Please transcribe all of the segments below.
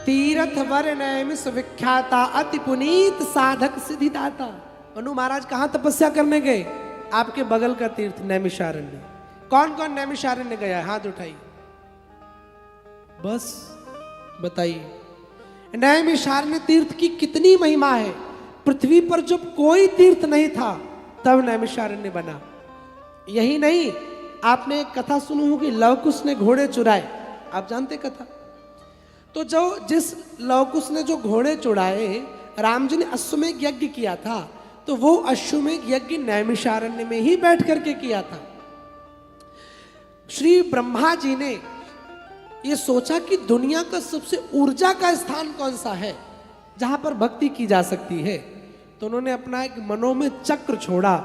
तीर्थ वर नैमिष विख्याता अति पुनीत साधक सिद्धिदाता। मनु महाराज कहाँ तपस्या करने गए? आपके बगल का तीर्थ नैमिषारण्य। कौन कौन नैमिषारण्य गया? हाथ उठाइए, बस बताइए। नैमिषारण्य तीर्थ की कितनी महिमा है। पृथ्वी पर जब कोई तीर्थ नहीं था तब नैमिषारण्य बना। यही नहीं, आपने एक कथा सुनी होगी, लवकुश ने घोड़े चुराए। आप जानते कथा? तो जो जिस लवकुश ने जो घोड़े चुराए, राम जी ने अश्वमेध यज्ञ किया था, तो वो अश्वमेध यज्ञ नैमिषारण्य में ही बैठ करके किया था। श्री ब्रह्मा जी ने ये सोचा कि दुनिया का सबसे ऊर्जा का स्थान कौन सा है जहां पर भक्ति की जा सकती है। तो उन्होंने अपना एक मनो में चक्र छोड़ा।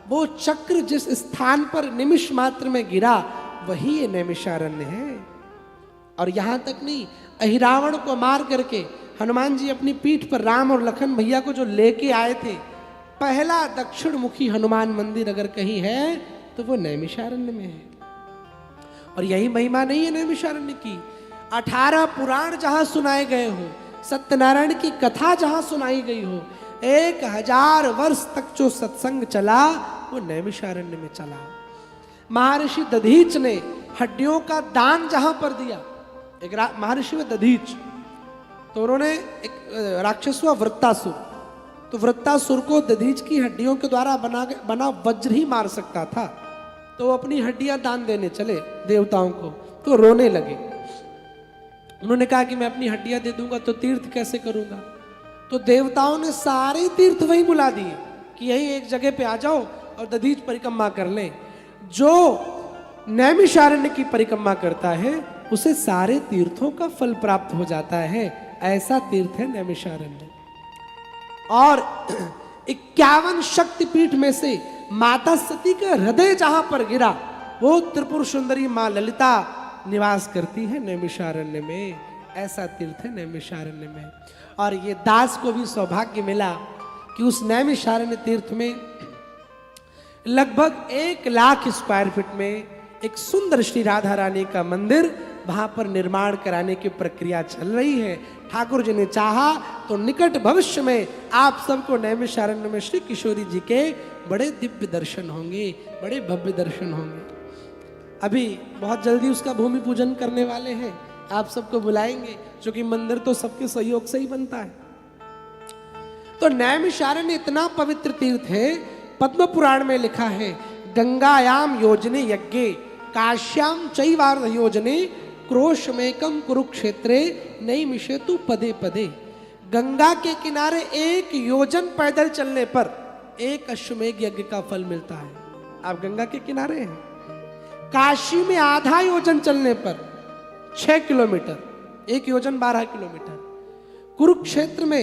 वो चक्र जिस स्थान पर निमिष मात्र में गिरा वही ये नैमिषारण्य है। और यहां तक नहीं, अहिरावण को मार करके हनुमान जी अपनी पीठ पर राम और लखन भैया को जो लेके आए थे, पहला दक्षिण मुखी हनुमान मंदिर अगर कहीं है तो वो नैमिषारण्य में है। और यही महिमा नहीं है नैमिषारण्य की, 18 पुराण जहां सुनाए गए हो, सत्यनारायण की कथा जहां सुनाई गई हो, 1000 वर्ष तक जो सत्संग चला वो नैमिषारण्य में चला। महर्षि दधीच ने हड्डियों का दान जहां पर दिया, एक महर्षि में दधीच, तो उन्होंने एक राक्षस हुआ वृत्तासुर, तो वृत्तासुर को दधीच की हड्डियों के द्वारा बना वज्र ही मार सकता था। तो वो अपनी हड्डियां दान देने चले देवताओं को, तो रोने लगे। उन्होंने कहा कि मैं अपनी हड्डियां दे दूंगा तो तीर्थ कैसे करूंगा। तो देवताओं ने सारे तीर्थ वहीं बुला दिए कि यही एक जगह पे आ जाओ और दधीच परिक्रमा कर ले। जो नैमिषारण्य की परिक्रमा करता है उसे सारे तीर्थों का फल प्राप्त हो जाता है। ऐसा तीर्थ है नैमिषारण्य। और 51 शक्तिपीठ में से माता सती का हृदय जहां पर गिरा वो त्रिपुर सुंदरी मां ललिता निवास करती है नैमिषारण्य में। ऐसा तीर्थ है नैमिषारण्य में। और ये दास को भी सौभाग्य मिला कि उस नैमिषारण्य तीर्थ में लगभग 1 लाख स्क्वायर फीट में एक सुंदर श्री राधा रानी का मंदिर वहां पर निर्माण कराने की प्रक्रिया चल रही है। ठाकुर जी ने चाहा तो निकट भविष्य में आप सबको नैमिषारण्य में श्री किशोरी जी के बड़े दिव्य दर्शन होंगे, बड़े भव्य दर्शन होंगे। अभी बहुत जल्दी उसका भूमि पूजन करने वाले हैं, आप सबको बुलाएंगे, क्योंकि मंदिर तो सबके सहयोग से ही बनता है। तो नैमिषारण्य इतना पवित्र तीर्थ है, पद्म पुराण में लिखा है, गंगायाम योजने यज्ञे काश्याम चैवार्ध योजने क्रोशमेकम कुरुक्षेत्रे नैमिषेतु पदे पदे। गंगा के किनारे 1 योजन पैदल चलने पर 1 अश्वमेध यज्ञ का फल मिलता है। आप गंगा के किनारे हैं। काशी में आधा योजन चलने पर 6 किलोमीटर, 1 योजन 12 किलोमीटर। कुरुक्षेत्र में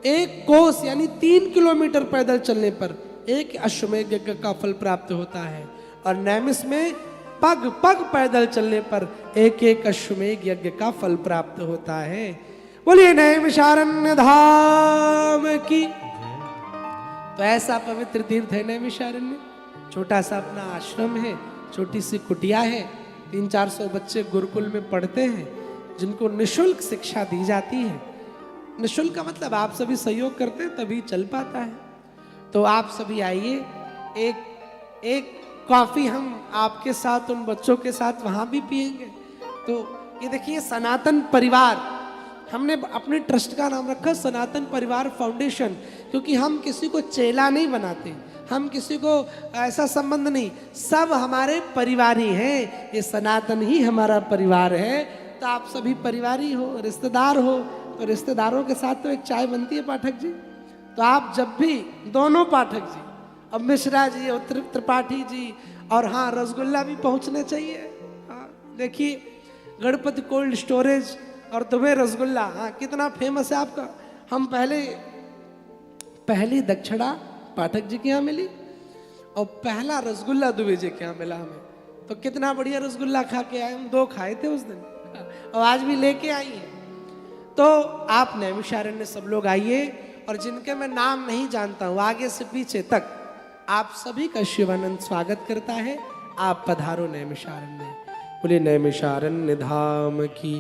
1 कोस यानी 3 किलोमीटर पैदल चलने पर 1 अश्वमेध यज्ञ का फल प्राप्त होता है। और नैमिष में पग पग पैदल चलने पर 1 अश्वमेध यज्ञ का फल प्राप्त होता है। बोलिए नैमिषारण्य धाम की। तो ऐसा पवित्र तीर्थ है नैमिषारण्य। छोटा सा अपना आश्रम है, छोटी सी कुटिया है, 300-400 बच्चे गुरुकुल में पढ़ते हैं, जिनको निःशुल्क शिक्षा दी जाती है। निःशुल्क का मतलब आप सभी सहयोग करते हैं तभी चल पाता है। तो आप सभी आइए, एक कॉफी हम आपके साथ उन बच्चों के साथ वहां भी पिएंगे। तो ये देखिए सनातन परिवार, हमने अपने ट्रस्ट का नाम रखा सनातन परिवार फाउंडेशन, क्योंकि हम किसी को चेला नहीं बनाते, हम किसी को ऐसा संबंध नहीं, सब हमारे परिवार ही हैं। ये सनातन ही हमारा परिवार है। तो आप सभी परिवारी हो, रिश्तेदार हो, तो रिश्तेदारों के साथ तो एक चाय बनती है पाठक जी। तो आप जब भी, दोनों पाठक जी, अब मिश्रा जी और त्रिपाठी जी, और हाँ रसगुल्ला भी पहुंचना चाहिए। हाँ देखिए गणपति कोल्ड स्टोरेज और दुबे रसगुल्ला, हाँ कितना फेमस है आपका। हम पहली दक्षिणा पाठक जी के यहाँ मिली और पहला रसगुल्ला दुबे जी के यहाँ मिला हमें। तो कितना बढ़िया रसगुल्ला खा के आए, हम 2 खाए थे उस दिन और आज भी लेके आई है। तो आप नैमिषारण्य सब लोग आइए, और जिनके मैं नाम नहीं जानता हूँ आगे से पीछे तक आप सभी का शिवानंद स्वागत करता है। आप पधारो नैमिषारण्य। बोले नैमिषारण्य धाम की।